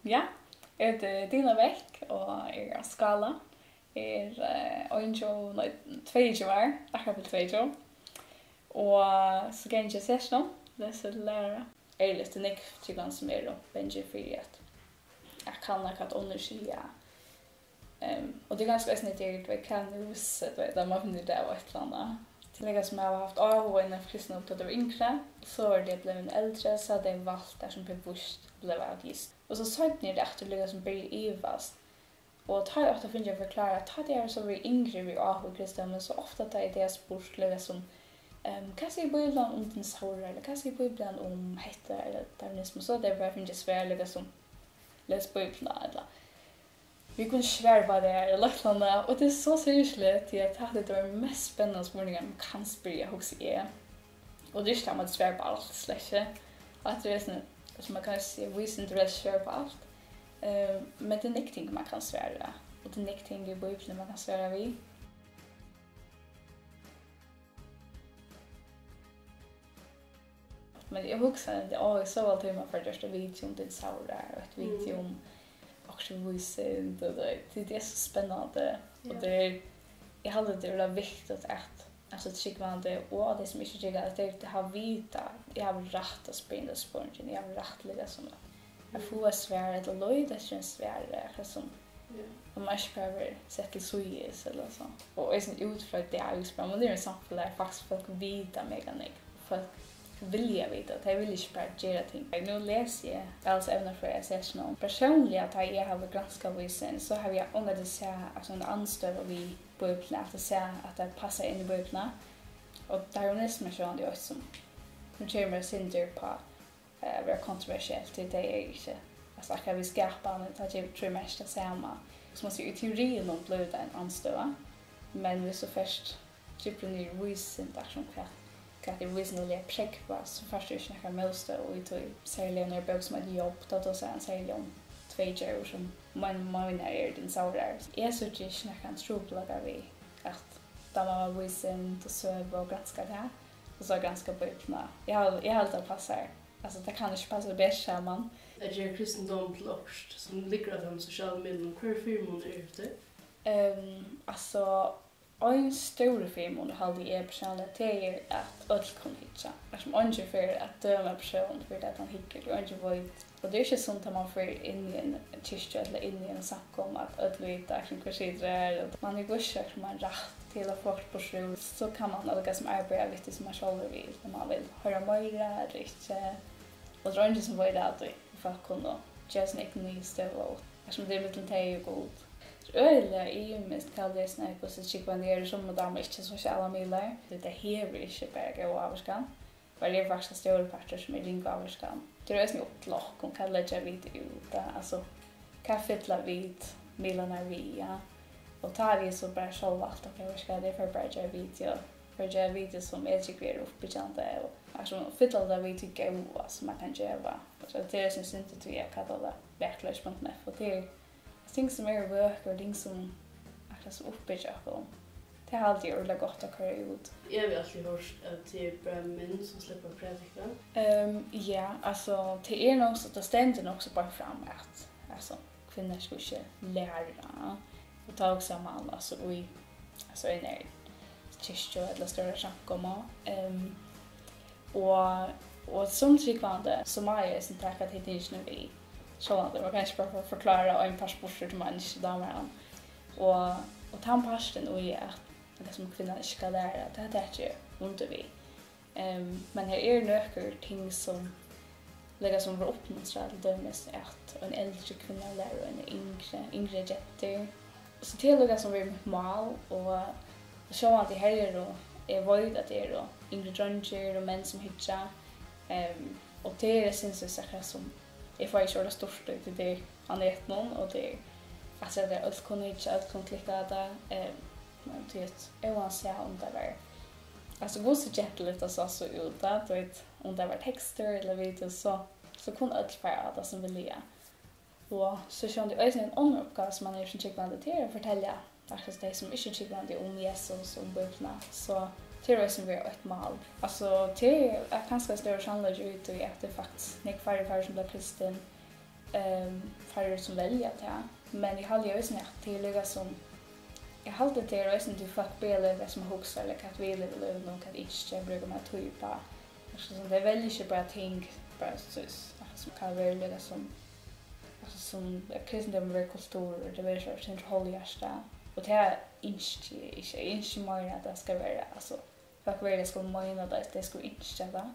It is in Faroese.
Ja, jeg heter Dina Bech og jeg er skala. Jeg er 22 år, akkurat 22. Og så kan jeg ikke se noe, leser lære. Jeg er litt unik til han som er og benjer for at jeg kan akkurat underskylde. Og det er ganske nytt, jeg kan huske, da man finner det av et eller annet. Tillegg som jeg har haft av innenfor kristne opp til det var yngre, så er det blevet eldre, så hadde jeg valgt der som bevisst ble ateist. Og så søkte jeg det etter som blir ivast. Og da jeg ofte finner jeg forklare at da det er så vi yngre vi av kristne, men så ofte da er det spurt som hva sier Bíblian om din svarar, eller hva sier Bíblian om hette, eller darwinisme, så det er bare finner jeg svære som les Bíblian, eller vi kunne svære på det her, og det er så seriøst til at det var mest spennende spørninger man kan spyrja hos jeg. Og det er ikke at man svære på alt, slett ikke. At det er sånn, som man kan si, vísindi er svære på alt. Men det er ikke ting man kan svære, og det er ikke ting i Bíblian man kan svære vi. Men jeg husker at jeg så alltid man får gjøre et video om din svarar, og et video om också vísindi, och det är så spännande. Och det jag hade det var viktigt att alltså tyckvande och det som inte tycker att det har vita. Jag har rätt att spela spurningum. Jag har rätt som jag får svär eller löjda känns svär som om man behöver sätta så i eller så. Och är sen utför det är ju spännande. Det är exempel där faktiskt folk vita mega nek. Folk vilja veta att jag vill inte bara göra ting. Nu läser jag alltså även för jag ser någon. Personligen att jag har ganska vísindi så har jag ångat att se alltså en anstöv vi Bíblian att se att det passar in i Bíblian. Och darwinisme så är det också som nu kommer synder på vara kontroversiellt det är inte. Alltså att vi skapar men att jag tror mest det samma. Så man ser i teorin om blöd en anstöv. Men vi så först typer ni vísindi som kvart. Att det visserligen präckva så först är snacka mesta och vi tog särskilt när bok som ett jobb då så en särskilt om 2 år som man är den svarar. Jag så inte snacka en stroblaga vi att då man var visint och så var ganska där och så ganska bökna. Jag har alltid passar. Alltså det kan inte passa bättre man. Det är kristendom plåst som ligger av de sociala medierna. Hur firmon är ute? Alltså en stor film hade jag personligen till att öll kunde hitta. Som ungefär att döma person för att han hickar och ungefär. Och det är inte sånt att man får in i en kyrka eller in i en sak om att öll vita som kursidrar. Man är gudsjök som man rätt till att folk på sjö. Så kan man något som arbetar lite som man själv vill. Om man vill höra mer eller inte. Och det är inte som var det att folk kunde göra sin ekonomi stöv. Eftersom det är lite tej och god. Öle i mest kallar snack och så chickvaner som de inte sociala medier. Det här är inte bara gå avskan. Vad det faktiskt stora parter som är lika avskan. Det är ju upplock och kallar jag vid ut alltså kaffetla vid millarna via och tar vi så bara själva allt och jag ska det för bara jag video. För jag video som är tycker upp i chanta och alltså fylla det vi tycker som man kan göra. Så det är sen inte till jag kallar det backlash.net för det ting som är work och ting som akkurat som uppbygger på. Det har alltid ordentligt gott att köra ut. Jag har alltid hört att det är bara män som släpper predika. Ja, alltså det är nog så att det ständer också bara fram att alltså kvinnor ska inte lära och ta också man alltså i alltså i när kyrkor eller större samkomma. Och som tryckvande som är sen tackat hit inte nu vi så att man kanske bara förklara en passport till människor där och ta en pasten och att det som kvinnor ska lära det är ju inte vi. Men här är några ting som lägger som var uppmuntrad dömes att en äldre kvinna lär en yngre jätter. Så det är som vi mål och så att det här är då är vad att det är då yngre drönger och män som hittar och det är syns jag som jag får inte stort ut det han är någon och det alltså det är kunna klicka där men det är oavsett om det var alltså går så jättelätt att så ut att vet om det var texter eller video så kunde allt fara det som vill jag och så kände jag en annan uppgåva som man är som tycker man det att fortälja faktiskt det som inte tycker man det om Jesus och Bibeln så det är som vi har ett mål. Alltså det är ganska större challenge ut och att det faktiskt när färre som blir kristin färre som väljer det. Men jag håller ju också att det är lika som jag håller det också inte folk blir som huxar eller att vi vill leva någon kan inte bruka med typa. Så det är väldigt inte bara ting bara så som kan vara lika som kristendom är kultur det är så att hålla och det är inte mer att det ska vara alltså för att det ska mena att det ska inte vara